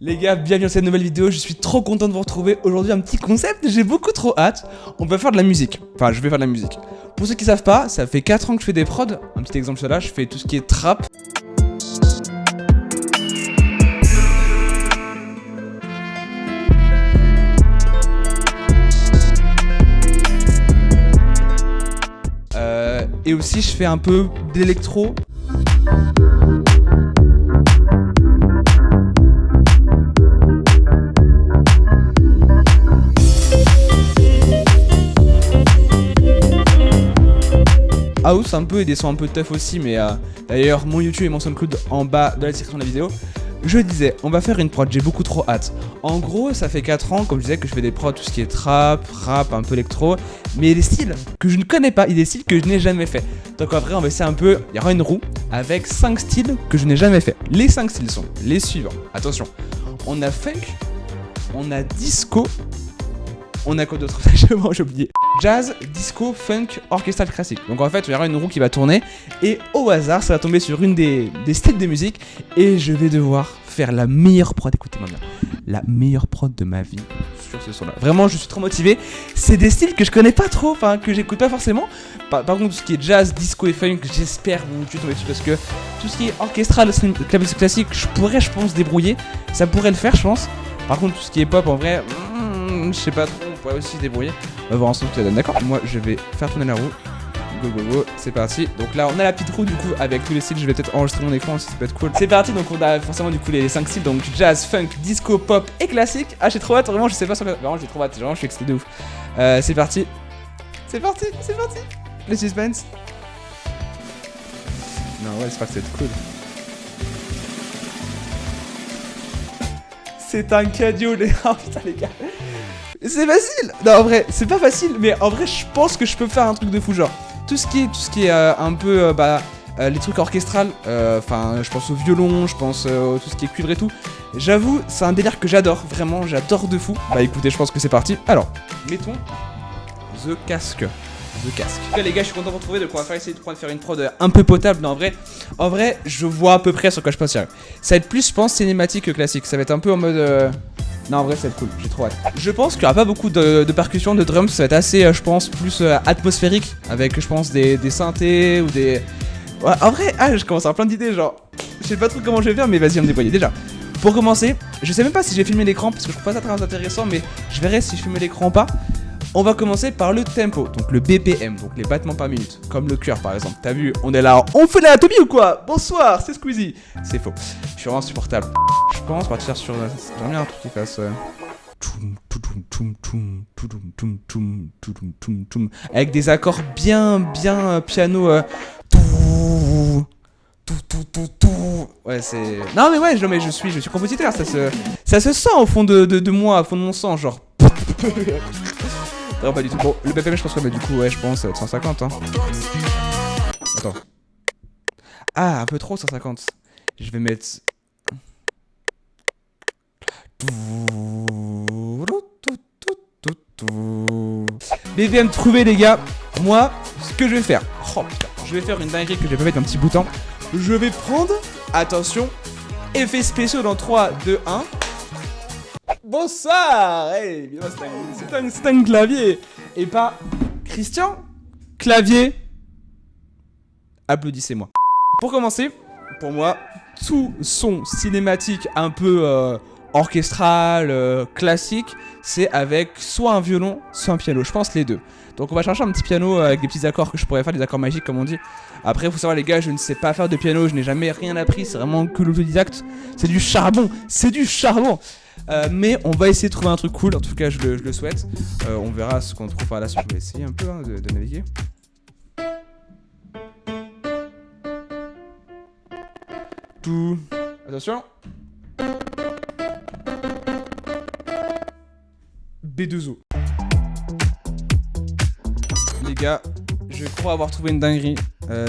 Les gars, bienvenue dans cette nouvelle vidéo, je suis trop content de vous retrouver. Aujourd'hui un petit concept, j'ai beaucoup trop hâte. On va faire de la musique, enfin je vais faire de la musique. Pour ceux qui savent pas, ça fait 4 ans que je fais des prods. Un petit exemple là, je fais tout ce qui est trap. Et aussi je fais un peu d'électro. House un peu et des sons un peu tough aussi, mais d'ailleurs mon YouTube et mon SoundCloud en bas de la description de la vidéo. Je disais, on va faire une prod, j'ai beaucoup trop hâte. En gros, ça fait 4 ans, comme je disais, que je fais des prods, tout ce qui est trap, rap, un peu électro. Mais il y a des styles que je ne connais pas, il y a des styles que je n'ai jamais fait. Donc après, on va essayer un peu, il y aura une roue avec 5 styles que je n'ai jamais fait. Les 5 styles sont les suivants. Attention, on a funk, on a disco, on a quoi d'autre? J'ai oublié. Jazz, disco, funk, orchestral classique. Donc en fait, il y aura une roue qui va tourner et au hasard, ça va tomber sur une des styles de musique et je vais devoir faire la meilleure prod. Écoutez-moi bien, la meilleure prod de ma vie sur ce son-là. Vraiment, je suis trop motivé. C'est des styles que je connais pas trop, enfin que j'écoute pas forcément. Par contre, tout ce qui est jazz, disco et funk, j'espère vous tomber dessus parce que tout ce qui est orchestral, classique, je pourrais, je pense, débrouiller. Ça pourrait le faire, je pense. Par contre, tout ce qui est pop, en vrai, je sais pas trop. On pourrait aussi se débrouiller. On va voir ensemble ce que ça donne, d'accord? Moi je vais faire tourner la roue. Go go go, c'est parti. Donc là on a la petite roue du coup avec tous les styles. Je vais peut-être enregistrer mon écran aussi, ça peut être cool. C'est parti, donc on a forcément du coup les 5 styles. Donc jazz, funk, disco, pop et classique. Ah j'ai trop hâte, vraiment je sais pas sur quoi. Vraiment j'ai trop hâte, vraiment je suis excité de ouf. C'est parti. C'est parti, c'est parti. Le suspense. Non ouais j'espère que ça va être cool. C'est un cadeau les... Oh putain les gars. C'est facile. Non en vrai c'est pas facile, mais en vrai je pense que je peux faire un truc de fou, genre tout ce qui est un peu les trucs orchestrales, enfin je pense au violon, je pense tout ce qui est cuivre et tout. J'avoue c'est un délire que j'adore, vraiment j'adore de fou. Bah écoutez je pense que c'est parti. Alors mettons The Casque. Okay, les gars, je suis content de vous retrouver, donc on va essayer de faire une prod un peu potable. Non, en vrai, je vois à peu près sur quoi je pense. Ça va être plus, je pense, cinématique que classique. Ça va être un peu en mode. Non, en vrai, ça va être cool. J'ai trop hâte. Je pense qu'il n'y aura pas beaucoup de percussions, de drums. Ça va être assez, je pense, plus atmosphérique, avec, je pense, des synthés ou des. Ouais, en vrai, je commence à avoir plein d'idées. Genre, je sais pas trop comment je vais faire, mais vas-y, on me débrouille. Déjà, pour commencer, je sais même pas si j'ai filmé l'écran parce que je trouve pas ça très intéressant, mais je verrai si je filme l'écran ou pas. On va commencer par le tempo, donc le BPM, donc les battements par minute, comme le cœur par exemple. T'as vu, on est là, on fait l'anatomie ou quoi? Bonsoir, c'est Squeezie. C'est faux, je suis vraiment insupportable. Je pense, on va partir sur... J'aimerais bien un truc qui fasse... Avec des accords bien piano... Ouais c'est... Non mais ouais, je suis compositeur, ça se sent au fond de moi, au fond de mon sang, genre... Non pas du tout. Bon, le BPM je pense que du coup ouais je pense 150 hein. Attends. Ah un peu trop 150. Je vais mettre. BPM trouvé les gars. Moi ce que je vais faire. Oh putain. Je vais faire une dinguerie que je vais pas mettre un petit bouton. Je vais prendre. Attention. Effets spéciaux dans 3, 2, 1. Bonsoir. Hey, c'est un clavier. Et pas Christian Clavier. Applaudissez-moi. Pour commencer, pour moi, tout son cinématique un peu orchestral, classique, c'est avec soit un violon, soit un piano. Je pense les deux. Donc on va chercher un petit piano avec des petits accords que je pourrais faire, des accords magiques comme on dit. Après faut savoir les gars, je ne sais pas faire de piano, je n'ai jamais rien appris, c'est vraiment que l'autodidacte. C'est du charbon, c'est du charbon. Mais on va essayer de trouver un truc cool, en tout cas je le souhaite. On verra ce qu'on trouve. Là, si je vais essayer un peu hein, de naviguer. Tout. Attention. B2O. Les gars, je crois avoir trouvé une dinguerie.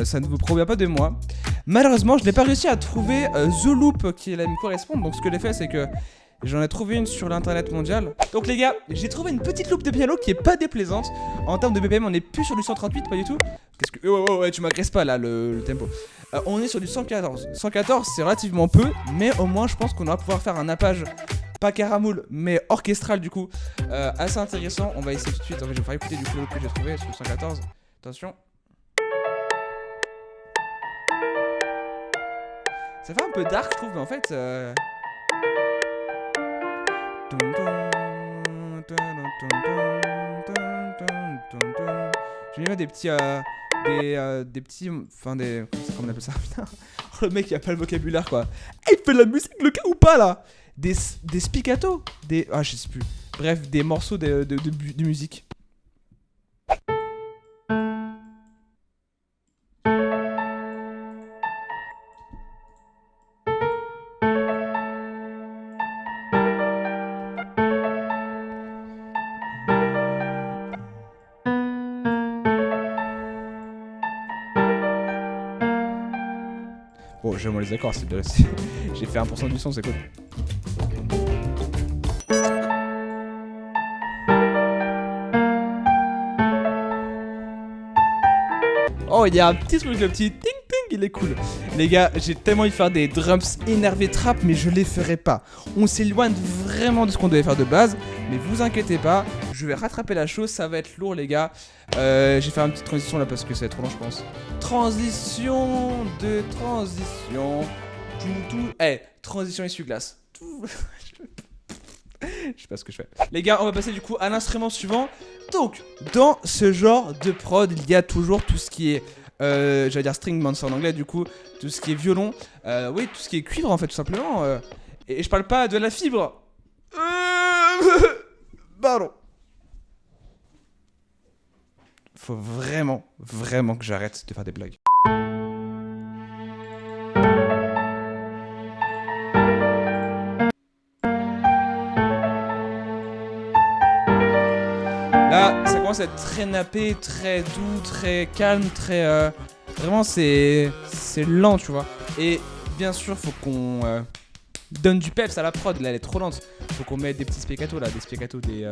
Ça ne vous provient pas de moi. Malheureusement, je n'ai pas réussi à trouver The Loop qui me correspond. Donc ce que j'ai fait, c'est que j'en ai trouvé une sur l'internet mondial. Donc les gars, j'ai trouvé une petite loupe de piano qui est pas déplaisante. En termes de BPM, on est plus sur du 138, pas du tout. Qu'est-ce que... Ouais, tu m'agresses pas là, le tempo. On est sur du 114. 114, c'est relativement peu, mais au moins, je pense qu'on va pouvoir faire un nappage, pas caramoule, mais orchestral du coup, assez intéressant. On va essayer tout de suite. En fait, je vais faire écouter du coup l'autre que j'ai trouvé sur le 114. Attention. Ça fait un peu dark, je trouve, mais en fait... Je vais mettre des petits... des petits... Enfin, des... Comment on appelle ça? Putain. Oh, le mec, il a pas le vocabulaire, quoi. Il fait de la musique, le gars, ou pas, là? Des spiccato? Des... Ah, je sais plus. Bref, des morceaux de musique. Bon, j'ai moins les accords, c'est bien. J'ai fait 1% du son, c'est cool. Oh, il y a un petit truc, le petit ting ting, il est cool. Les gars, j'ai tellement envie de faire des drums énervés trap, mais je les ferai pas. On s'éloigne vraiment de ce qu'on devait faire de base, mais vous inquiétez pas, je vais rattraper la chose, ça va être lourd, les gars. J'ai fait une petite transition là parce que ça va être trop long, je pense. Transition. Transition essuie-glace. Je sais pas ce que je fais. Les gars, on va passer du coup à l'instrument suivant. Donc, dans ce genre de prod, il y a toujours tout ce qui est, j'allais dire string, mais c'est en anglais du coup, tout ce qui est violon, oui, tout ce qui est cuivre en fait, tout simplement. Et je parle pas de la fibre. Pardon. Faut vraiment que j'arrête de faire des blagues. Là, ça commence à être très nappé, très doux, très calme, très... Vraiment, c'est lent, tu vois. Et bien sûr, faut qu'on donne du peps à la prod. Là, elle est trop lente. Faut qu'on mette des petits spiccato, là. Des spiccato, des...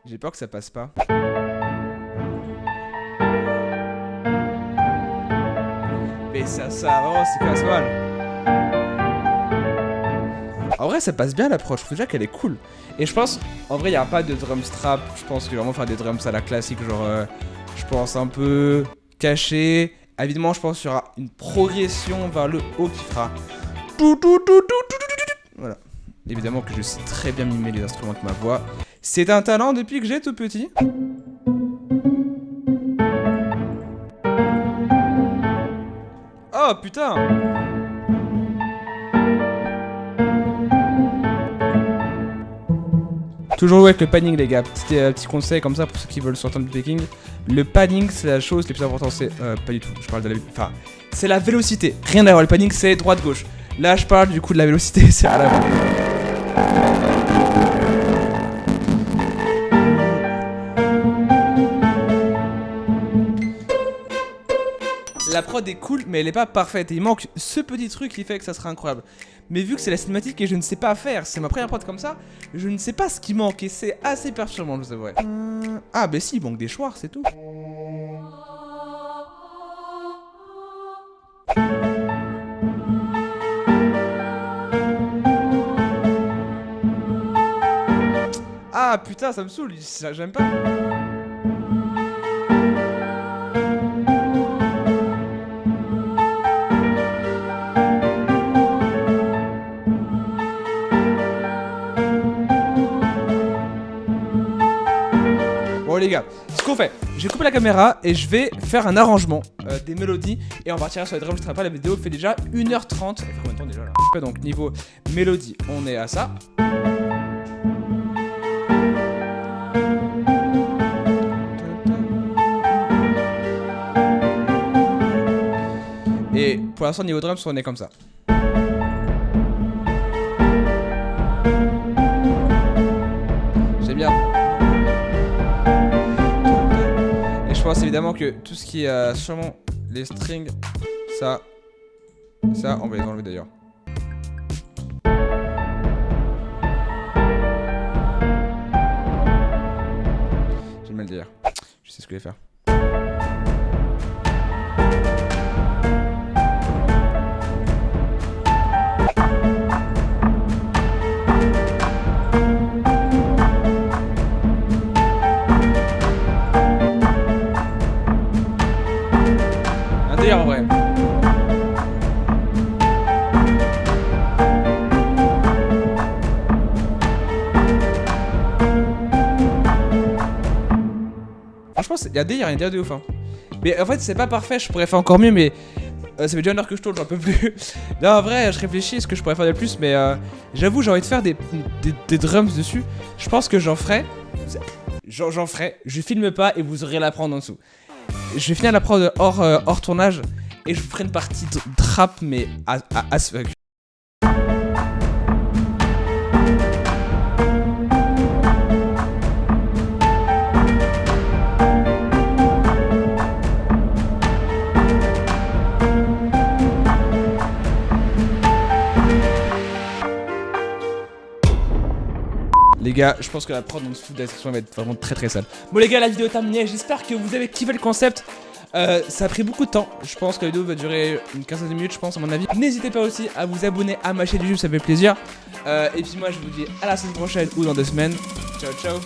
J'ai peur que ça passe pas. Mais ça vraiment, c'est pas mal. En vrai, ça passe bien l'approche. Je trouve déjà qu'elle est cool. Et je pense, en vrai, il n'y a pas de drum strap. Je pense que vraiment faire des drums à la classique, genre, je pense un peu caché. Évidemment, je pense qu'il y aura une progression vers le haut qui fera. Voilà. Évidemment que je sais très bien mimer les instruments avec ma voix. C'est un talent depuis que j'ai tout petit. Oh putain! Toujours jouer avec le panning, les gars. Petit conseil comme ça pour ceux qui veulent sortir du picking. Le panning, c'est la chose la plus importante. C'est pas du tout. Je parle de la. Enfin, c'est la vélocité. Rien à voir. Le panning, c'est droite-gauche. Là, je parle du coup de la vélocité. C'est à la. La prod est cool, mais elle est pas parfaite. Et il manque ce petit truc qui fait que ça sera incroyable. Mais vu que c'est la cinématique et je ne sais pas faire, c'est ma première prod comme ça, je ne sais pas ce qui manque et c'est assez perturbant, je vous avouerai. Ah, bah si, il manque des choix, c'est tout. Ah putain, ça me saoule, j'aime pas. Bon les gars, ce qu'on fait, j'ai coupé la caméra et je vais faire un arrangement des mélodies et on partira sur les drums. Je ne pas, la vidéo fait déjà 1h30. Elle fait combien de temps déjà là? Donc niveau mélodie, on est à ça. Et pour l'instant niveau drums, on est comme ça. J'aime bien. Je pense évidemment que tout ce qui est sûrement les strings, ça, on va les enlever d'ailleurs. J'aime mal le délire. Je sais ce que je vais faire. Un délire en vrai. Franchement, il y a des délire, il y a des délire de ouf. Hein. Mais en fait, c'est pas parfait, je pourrais faire encore mieux, mais ça fait déjà une heure que je tourne, j'en peux plus. Non, en vrai, je réfléchis à ce que je pourrais faire de plus, mais j'avoue, j'ai envie de faire des drums dessus. Je pense que j'en ferai. J'en ferai. Je filme pas et vous aurez la prendre en dessous. Je vais finir la prod hors tournage et je vous ferai une partie trap, mais as fuck. Les gars, je pense que la prod en dessous de la description va être vraiment très sale. Bon les gars, la vidéo est terminée, j'espère que vous avez kiffé le concept. Ça a pris beaucoup de temps, je pense que la vidéo va durer une quinzaine de minutes je pense à mon avis. N'hésitez pas aussi à vous abonner à ma chaîne YouTube, ça fait plaisir. Et puis moi je vous dis à la semaine prochaine ou dans 2 semaines. Ciao ciao.